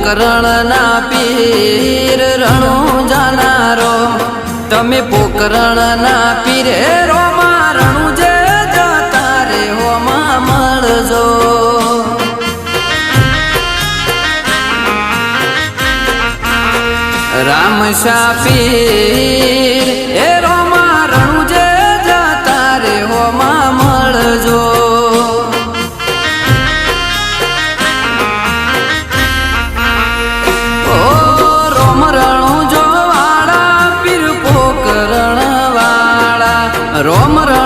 પોકરણના પીર રણું જાનારો તમે પોકરણના પીરે રોમા રણું જે જતા રે હોમાં મળજો રામશા પીર